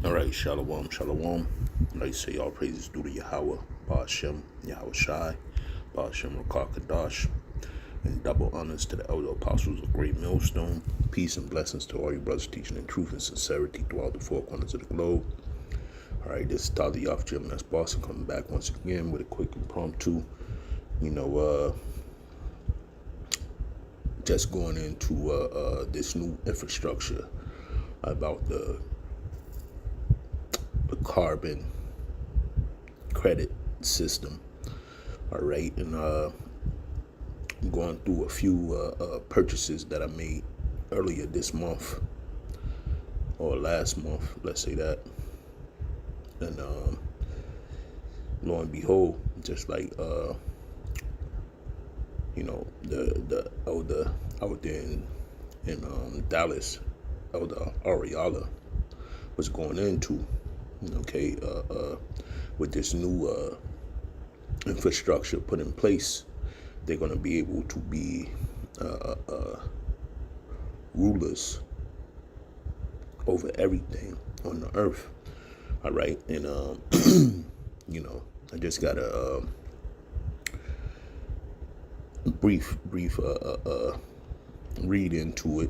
All right, shalom, shalom. Like say all praises due to Yahweh, Ba'ashem, Yahweh Shai, Ba'ashem Rakar Kadash, and double honors to the elder apostles of Great Millstone. Peace and blessings to all you brothers teaching in truth and sincerity throughout the four corners of the globe. All right, this is Tali Off Jim, that's Boston, coming back once again with a quick impromptu. Just going into this new infrastructure about the carbon credit system. All right, and I'm going through a few purchases that I made earlier this month or last month, let's say that. And lo and behold, just like the elder out there in Dallas, Elder Ariala, was going into, okay, with this new infrastructure put in place, they're going to be able to be rulers over everything on the earth. All right, and I just got a brief read into it,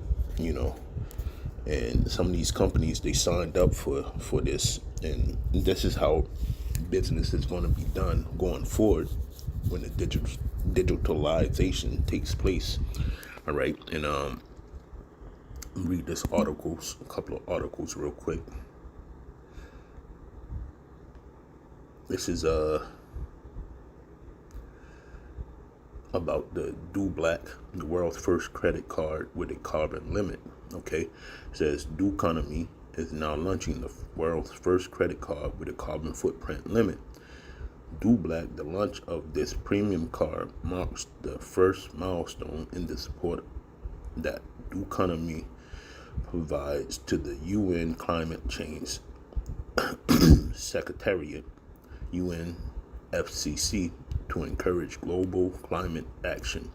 and some of these companies, they signed up for this, and this is how business is going to be done going forward when the digitalization takes place. All right, and read this articles, a couple of articles real quick. This is about the Do Black, the world's first credit card with a carbon limit. Okay, it says Do Economy is now launching the world's first credit card with a carbon footprint limit. Do Black, the launch of this premium card, marks the first milestone in the support that Do Economy provides to the UN Climate Change Secretariat, UNFCCC, to encourage global climate action.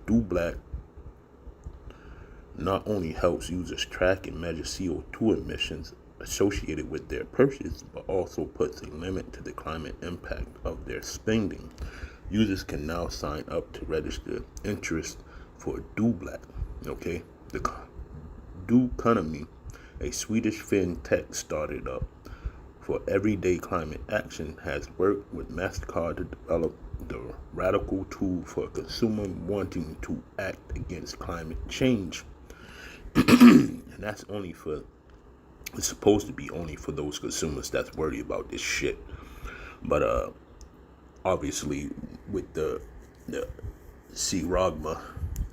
Do Black not only helps users track and measure CO2 emissions associated with their purchase, but also puts a limit to the climate impact of their spending. Users can now sign up to register interest for Do Black. Okay, the Do Economy, a Swedish fintech started up for everyday climate action, has worked with MasterCard to develop the radical tool for a consumer wanting to act against climate change. And that's it's supposed to be only for those consumers that's worried about this shit. But obviously with the cháragma,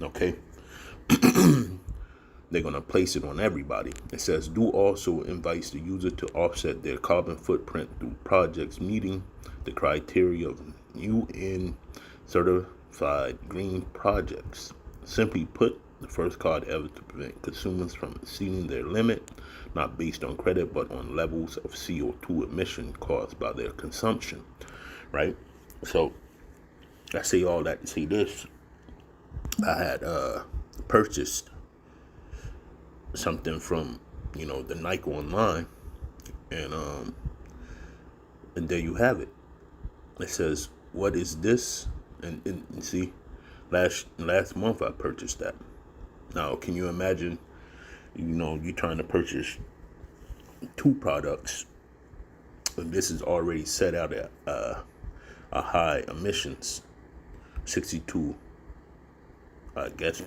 okay, they're going to place it on everybody. It says Do also invites the user to offset their carbon footprint through projects meeting the criteria of UN certified green projects. Simply put, the first card ever to prevent consumers from exceeding their limit, not based on credit, but on levels of CO2 emission caused by their consumption. Right? So, I say all that to say this. I had purchased something from the Nike online, and there you have it. It says, what is this? And see, last month I purchased that. Now can you imagine, you're trying to purchase two products, and this is already set out at a high emissions, 62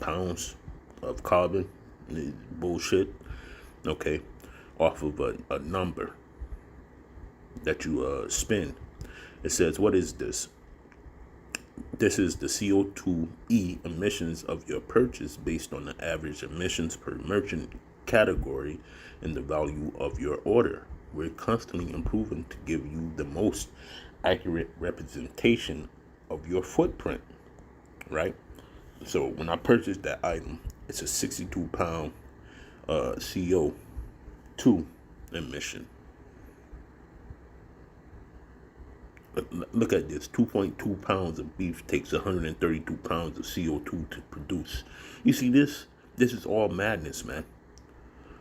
pounds of carbon. Bullshit. Okay, off of a number that you spend. It says, what is this? This is the CO2e emissions of your purchase based on the average emissions per merchant category and the value of your order. We're constantly improving to give you the most accurate representation of your footprint, right? So when I purchased that item, it's a 62-pound CO2 emission. Look at this. 2.2 pounds of beef takes 132 pounds of CO2 to produce. You see this? This is all madness, man.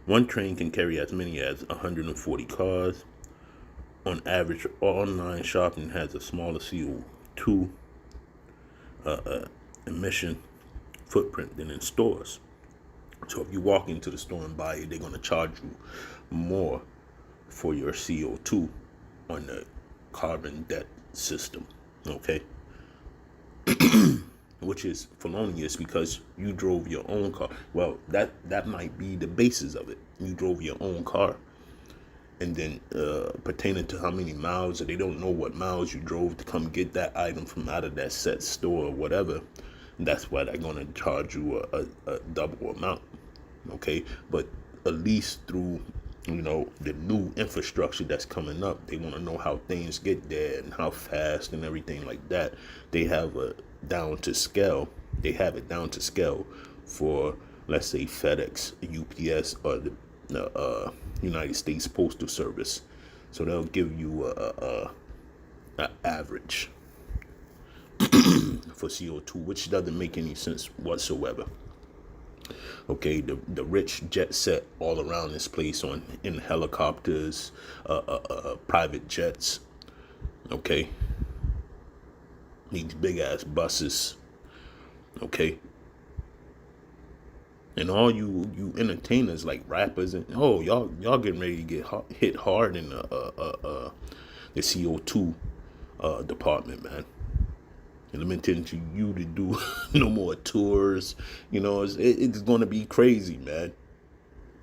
One train can carry as many as 140 cars. On average, online shopping has a smaller CO2 emission footprint than in stores. So if you walk into the store and buy it, they're going to charge you more for your CO2 on the carbon debt system. Okay. Which is felonious because you drove your own car. Well, that might be the basis of it. You drove your own car. And then pertaining to how many miles, or they don't know what miles you drove to come get that item from out of that set store or whatever. That's why they're going to charge you a double amount. Okay. But at least through, the new infrastructure that's coming up, they want to know how things get there and how fast and everything like that. They have it down to scale for, let's say, FedEx, UPS, or the United States Postal Service. So they'll give you a average for CO2, which doesn't make any sense whatsoever. Okay, the rich jet set all around this place in helicopters, private jets. Okay, these big ass buses. Okay, and all you entertainers like rappers and y'all getting ready to get hit hard in the CO2 department, man. Limiting to you to do no more tours. It's going to be crazy, man.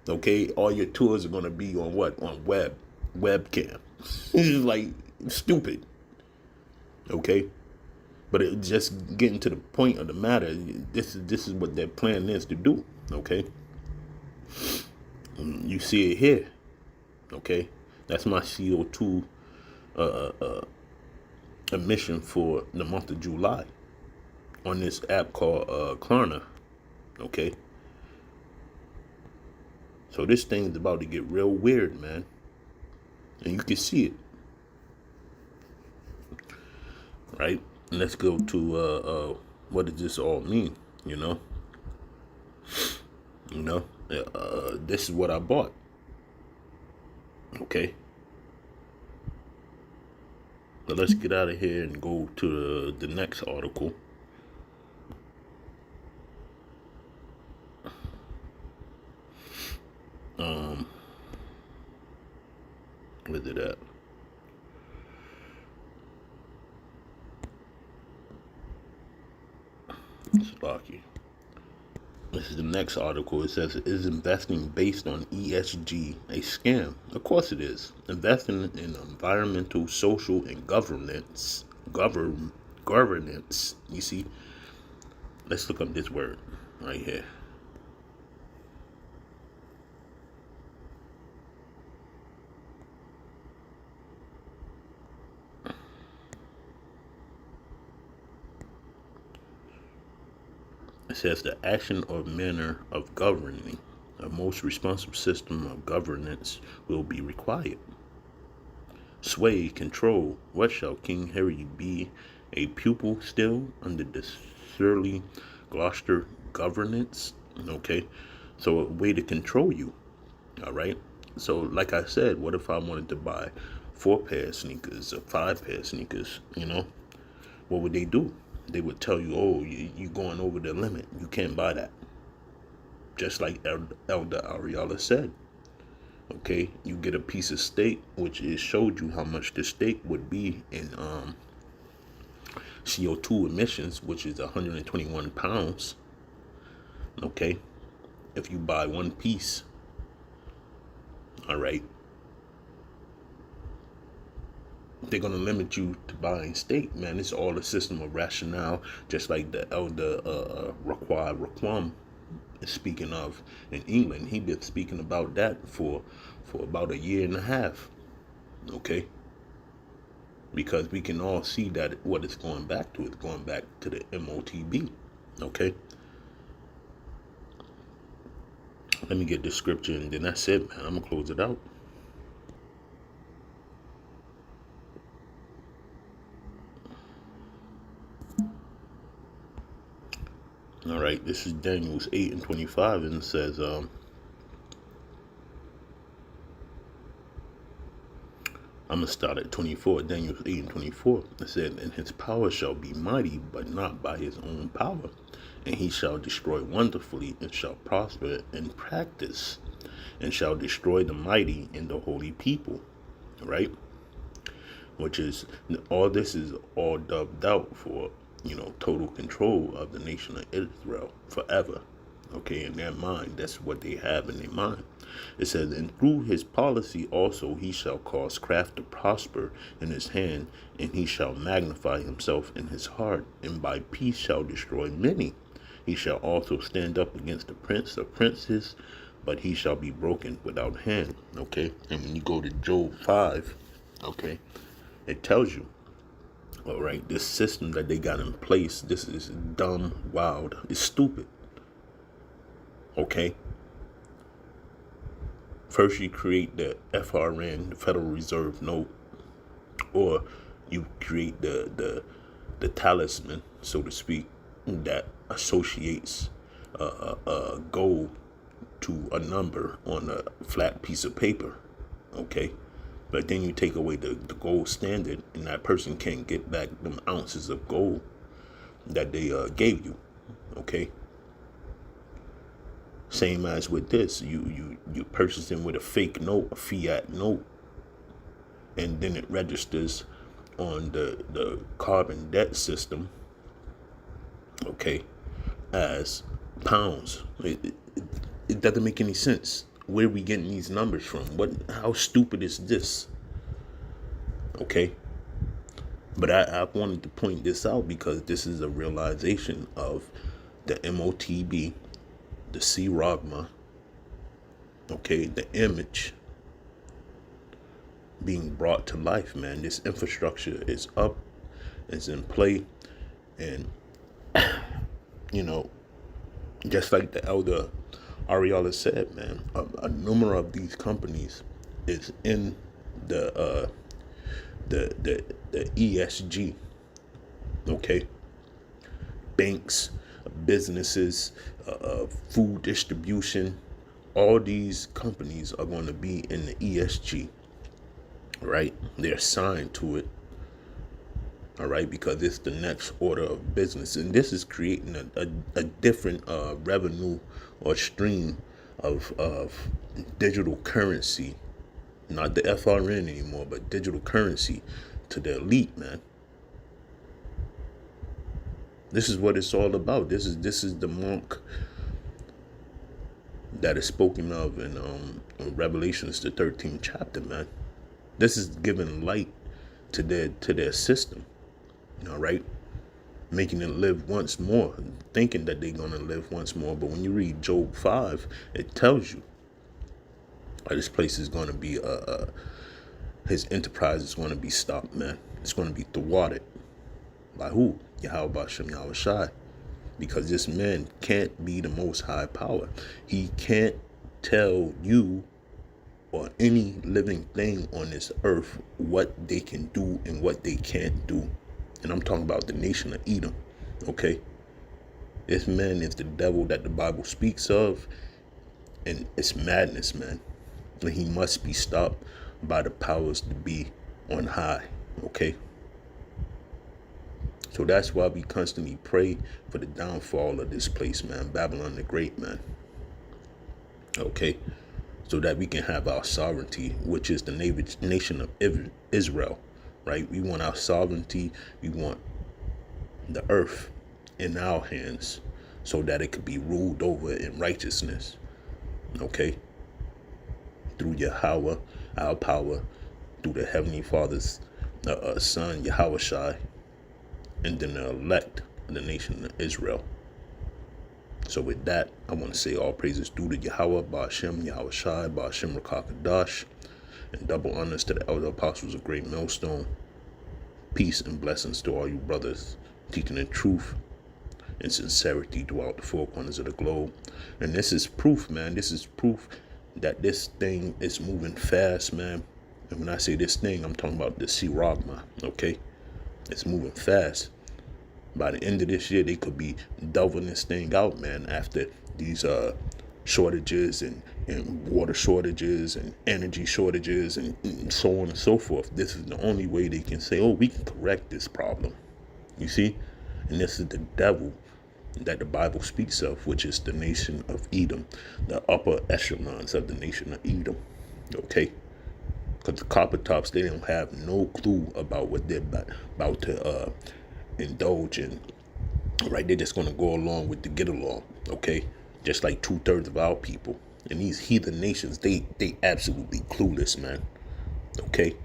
Okay, all your tours are going to be on what? On webcam. It's like stupid. Okay, but it just getting to the point of the matter. This is what their plan is to do. Okay, you see it here. Okay, that's my CO2 emission for the month of July on this app called Klarna. Okay, so this thing is about to get real weird, man, and you can see it. Right, and let's go to what does this all mean? This is what I bought. Okay, but let's get out of here and go to the next article. Where's it at? Sparky. This is the next article. It says, is investing based on ESG a scam? Of course it is. Investing in environmental, social, and governance. You see? Let's look up this word right here. It says the action or manner of governing a most responsible system of governance will be required. Sway, control. What shall King Harry be a pupil still under the surly Gloucester governance? Okay, so a way to control you. All right. So like I said, what if I wanted to buy 4 pair of sneakers or 5 pair of sneakers? What would they do? They would tell you, you're going over the limit. You can't buy that. Just like Elder Ariella said. Okay, you get a piece of steak, which it showed you how much the steak would be in CO2 emissions, which is 121 pounds. Okay, if you buy one piece. All right. They're going to limit you to buying steak, man. It's all a system of rationale, just like the Elder Raquam is speaking of in England. He been speaking about that for about a year and a half. Okay? Because we can all see that what it's going back to. It's going back to the MOTB. Okay? Let me get this scripture and then that's it, man. I'm going to close it out. All right, this is Daniel 8:25, and it says, I'm going to start at 24, Daniel 8 and 24. It said, and his power shall be mighty, but not by his own power. And he shall destroy wonderfully, and shall prosper in practice, and shall destroy the mighty and the holy people. Right? Which is, all this is all dubbed out for, total control of the nation of Israel forever. Okay, in their mind, that's what they have in their mind. It says, and through his policy also he shall cause craft to prosper in his hand, and he shall magnify himself in his heart, and by peace shall destroy many. He shall also stand up against the prince of princes, but he shall be broken without hand. Okay, and when you go to Job 5, okay, it tells you, all right, this system that they got in place, this is dumb, wild, it's stupid. Okay. First, you create the FRN, the Federal Reserve Note, or you create the talisman, so to speak, that associates gold to a number on a flat piece of paper. Okay. But then you take away the gold standard, and that person can't get back them ounces of gold that they gave you. Okay. Same as with this, you purchasing with a fake note, a fiat note, and then it registers on the carbon debt system, okay, as pounds. It doesn't make any sense. Where are we getting these numbers from? How stupid is this? Okay. But I wanted to point this out because this is a realization of the MOTB, the C-Rogma, okay, the image being brought to life, man. This infrastructure is up, it's in play, and, just like the elder Ariella said, man, a number of these companies is in the ESG, okay, banks, businesses, food distribution, all these companies are going to be in the ESG, right? They're assigned to it, all right, because it's the next order of business, and this is creating a different revenue or stream of digital currency, not the FRN anymore, but digital currency to the elite, man. This is what it's all about. This is the monk that is spoken of in Revelations, the 13th chapter, man. This is giving light to their system, all right, making it live once more, thinking that they're gonna live once more. But when you read Job 5, it tells you this place is gonna be his enterprise is gonna be stopped, man. It's gonna be thwarted. By who? Yahweh Shem Yahweh Shai. Because this man can't be the most high power. He can't tell you or any living thing on this earth what they can do and what they can't do. And I'm talking about the nation of Edom. Okay? This man is the devil that the Bible speaks of. And it's madness, man. And he must be stopped by the powers to be on high. Okay? So that's why we constantly pray for the downfall of this place, man. Babylon the Great, man. Okay? So that we can have our sovereignty, which is the nation of Israel, right? We want our sovereignty. We want the earth in our hands so that it could be ruled over in righteousness. Okay? Through Yahweh, our power, through the Heavenly Father's Son, Yahweh Shai, and then the elect of the nation of Israel. So with that, I want to say all praises due to Yahweh, Ba'ashem, Yahweh Shai, Ba'ashem Rakakadash, and double honors to the elder apostles of Great Millstone. Peace and blessings to all you brothers teaching the truth and sincerity throughout the four corners of the globe. And this is proof, man. This is proof that this thing is moving fast, man. And when I say this thing, I'm talking about the C-Rogma, okay? It's moving fast. By the end of this year, they could be delving this thing out, man, after these shortages and water shortages and energy shortages and so on and so forth. This is the only way they can say, oh, we can correct this problem. You see? And this is the devil that the Bible speaks of, which is the nation of Edom, the upper echelons of the nation of Edom. Okay? Because the copper tops, they don't have no clue about what they're about to indulge in. Right? They're just going to go along with the get along. Okay? Just like 2/3 of our people. And these heathen nations, they absolutely clueless, man. Okay?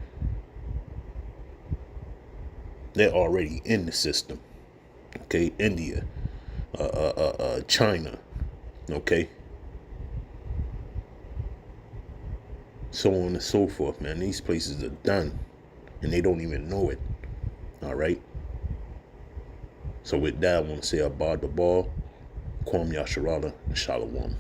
They're already in the system. Okay? India. China. Okay? So on and so forth, man. These places are done. And they don't even know it. Alright? So with that, I want to say Abad Babal, Kwam Yasharala, and Shalom.